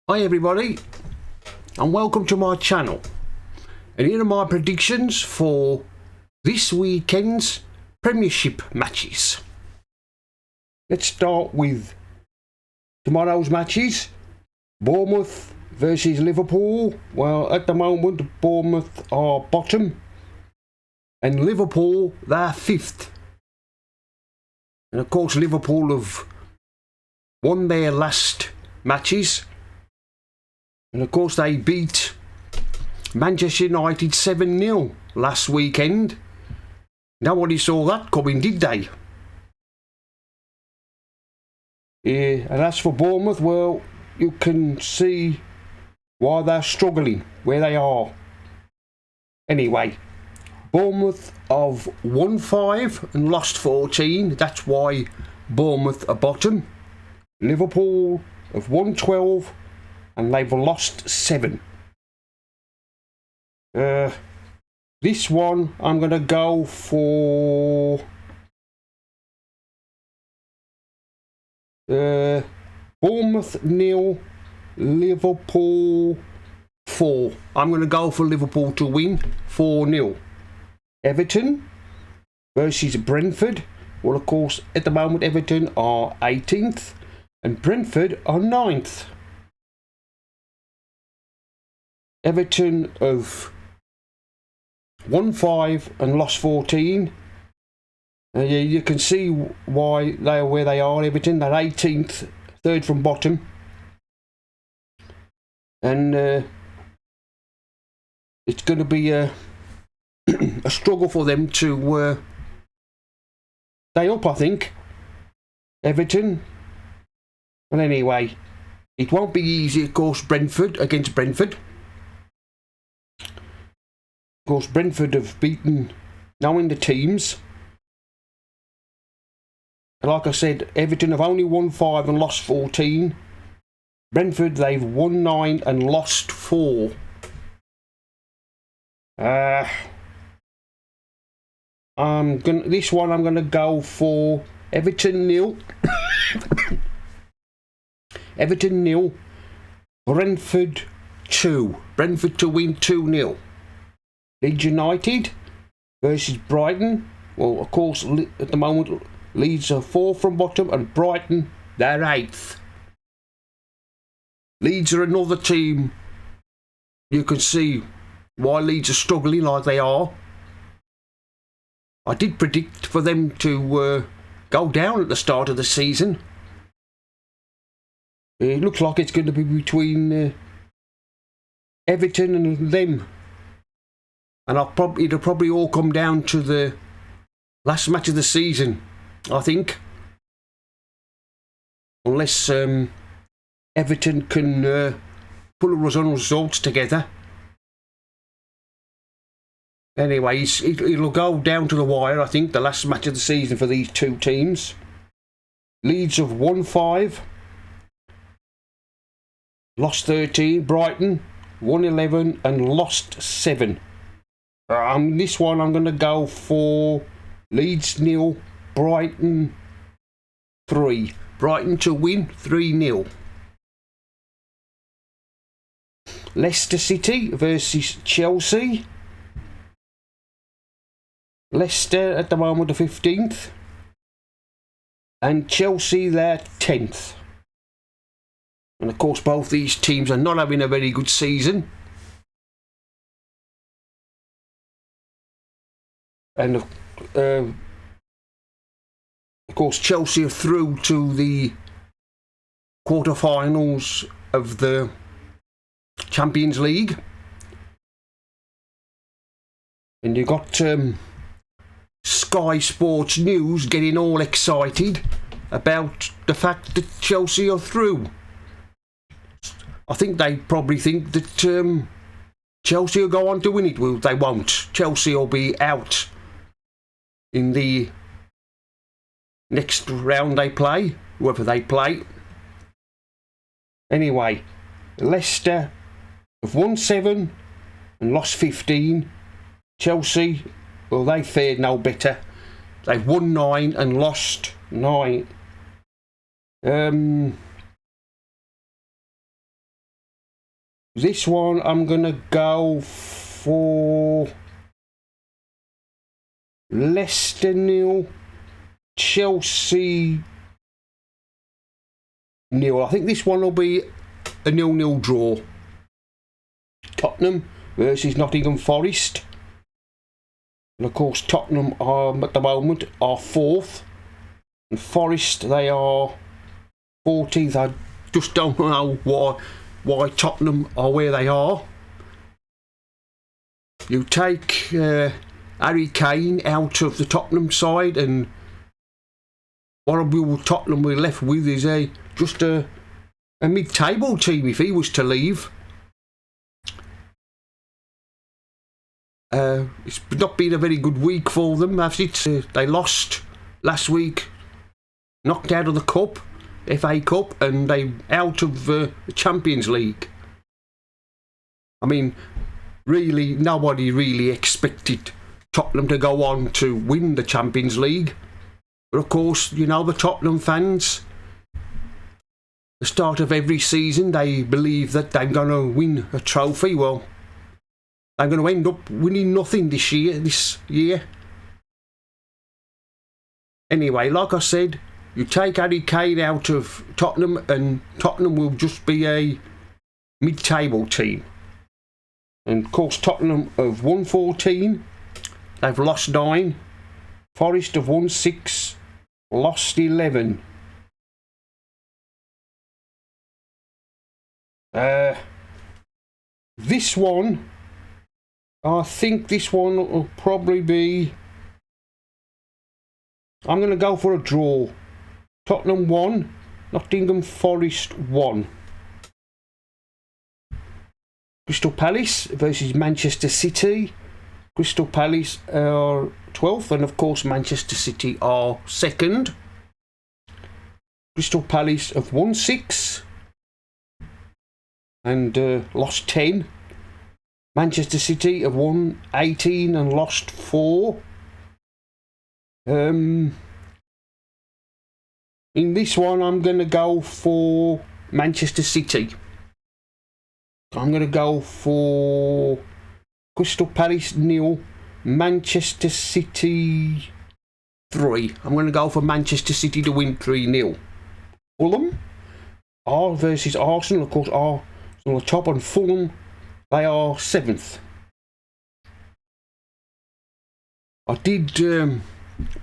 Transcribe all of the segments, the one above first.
Hi everybody, and welcome to my channel. And here are my predictions for this weekend's Premiership matches. Let's start with tomorrow's matches. Bournemouth versus Liverpool. Well, at the moment Bournemouth are bottom and Liverpool they're fifth. And of course Liverpool have won their last matches. And of course they beat Manchester United 7-0 last weekend. Nobody saw that coming, did they? And as for Bournemouth, well, you can see why they're struggling, where they are. Anyway, Bournemouth have won 5 and lost 14. That's why Bournemouth are bottom. Liverpool have won 12 and they've lost 7. This one I'm going to go for Bournemouth 0, Liverpool 4. I'm going to go for Liverpool to win 4-0. Everton versus Brentford. Well, of course, at the moment Everton are 18th and Brentford are 9th. Everton have won 5 and lost 14. You can see why they are where they are. Everton, they're 18th, third from bottom. And it's going to be a struggle for them to stay up, I think. Everton. Well, anyway, it won't be easy, of course, against Brentford. Of course, Brentford have beaten, knowing the teams. Like I said, Everton have only won 5 and lost 14. Brentford, they've won 9 and lost 4. This one I'm gonna go for Everton 0. Everton 0. Brentford 2. Brentford to win 2-0. Leeds United versus Brighton. Well, of course, at the moment, Leeds are 4 from bottom and Brighton, they're 8th. Leeds are another team. You can see why Leeds are struggling like they are. I did predict for them to go down at the start of the season. It looks like it's going to be between Everton and them. And it'll probably all come down to the last match of the season, I think. Unless Everton can pull a results together. Anyway, it'll go down to the wire, I think, the last match of the season for these two teams. Leeds have won 5. Lost 13. Brighton won 11 and lost 7. This one I'm going to go for Leeds 0, Brighton 3. Brighton to win 3-0. Leicester City versus Chelsea. Leicester at the moment are 15th. And Chelsea they're 10th. And of course both these teams are not having a very good season. And of course Chelsea are through to the quarter-finals of the Champions League. And you've got Sky Sports News getting all excited about the fact that Chelsea are through. I think they probably think that Chelsea will go on to win it. Well, they won't. Chelsea will be out in the next round they play, whoever they play. Anyway, Leicester have won 7 and lost 15. Chelsea, well, they fared no better. They've won 9 and lost 9. This one I'm going to go for Leicester 0, Chelsea 0. I think this one will be a 0-0 draw. Tottenham versus Nottingham Forest. And of course Tottenham at the moment are 4th. And Forest, they are 14th. I just don't know why Tottenham are where they are. You take Harry Kane out of the Tottenham side, and what will Tottenham be left with is just a mid-table team if he was to leave. It's not been a very good week for them, has it? They lost last week, knocked out of the Cup, FA Cup, and they out of the Champions League. I mean, really, nobody really expected Tottenham to go on to win the Champions League. But of course, you know, the Tottenham fans, the start of every season, they believe that they're going to win a trophy. Well, they're going to end up winning nothing this year. Anyway, like I said, you take Harry Kane out of Tottenham and Tottenham will just be a mid-table team. And of course Tottenham have won 14, they've lost 9. Forest have won 6, lost 11. This one, I think this one will probably be, I'm going to go for a draw. Tottenham 1, Nottingham Forest 1. Crystal Palace versus Manchester City. Crystal Palace are 12th, and of course Manchester City are 2nd. Crystal Palace have won 6 and lost 10. Manchester City have won 18 and lost 4. In this one, I'm going to go for Manchester City. I'm going to go for Crystal Palace 0, Manchester City 3. I'm going to go for Manchester City to win 3-0. Fulham are versus Arsenal. Of course, Arsenal are top, and Fulham, they are 7th. I did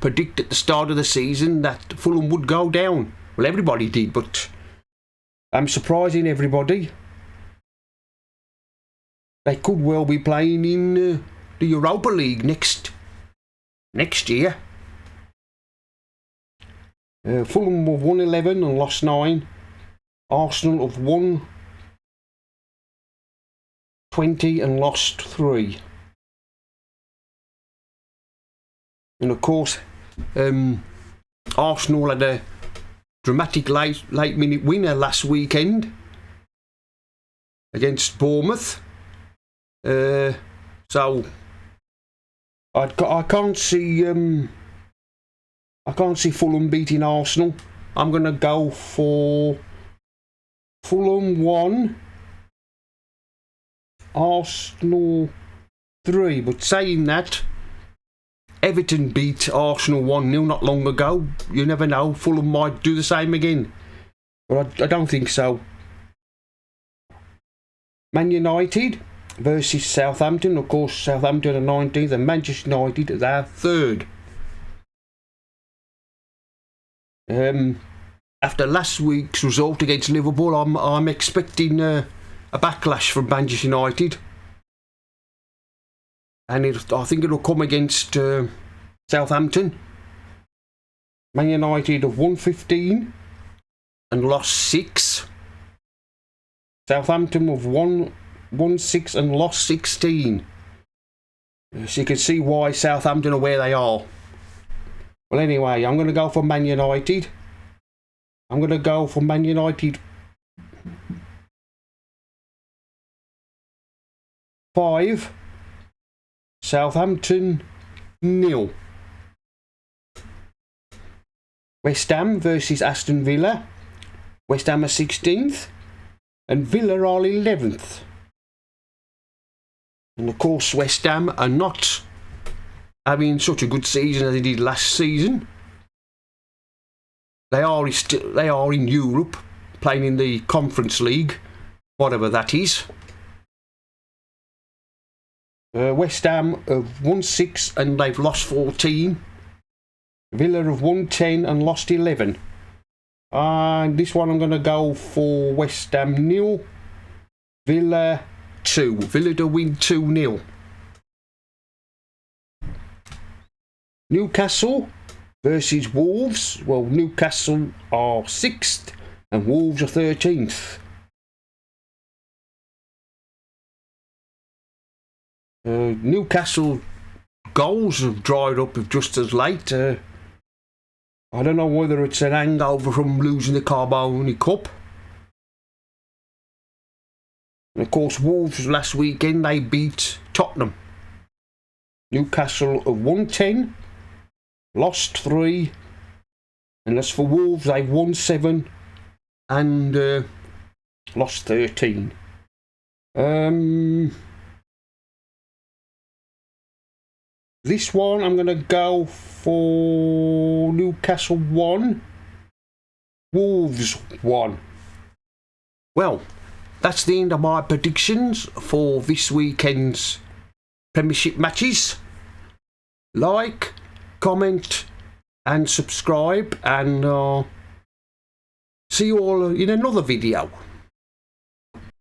predict at the start of the season that Fulham would go down. Well, everybody did, but I'm surprising everybody. They could well be playing in the Europa League next year. Fulham have won 11 and lost 9. Arsenal have won 20 and lost 3. And of course, Arsenal had a dramatic late minute winner last weekend against Bournemouth. So I can't see Fulham beating Arsenal. I'm going to go for Fulham 1, Arsenal 3. But saying that, Everton beat Arsenal 1-0 not long ago. You never know, Fulham might do the same again. But I don't think so. Man United versus Southampton. Of course, Southampton are 19th and Manchester United are 3rd. After last week's result against Liverpool, I'm expecting a backlash from Manchester United. And I think it'll come against Southampton. Man United have won 15 and lost 6. Southampton have won 6 and lost 16. So you can see why Southampton are where they are. Well, anyway, I'm going to go for Man United. I'm going to go for Man United 5. Southampton 0. West Ham versus Aston Villa. West Ham are 16th and Villa are 11th. And of course, West Ham are not having such a good season as they did last season. They are in Europe, playing in the Conference League, whatever that is. West Ham have won 6 and they've lost 14. Villa have won 10 and lost 11. And this one I'm going to go for West Ham 0, Villa 2. Villa to win 2-0. Newcastle versus Wolves. Well, Newcastle are 6th and Wolves are 13th. Newcastle goals have dried up just as late. I don't know whether it's an hangover from losing the Carboni Cup. And of course, Wolves last weekend, they beat Tottenham. Newcastle have won 10, lost 3. And as for Wolves, they've won 7 and lost 13. This one, I'm going to go for Newcastle 1, Wolves 1. Well, that's the end of my predictions for this weekend's Premiership matches. Like, comment and subscribe, and see you all in another video.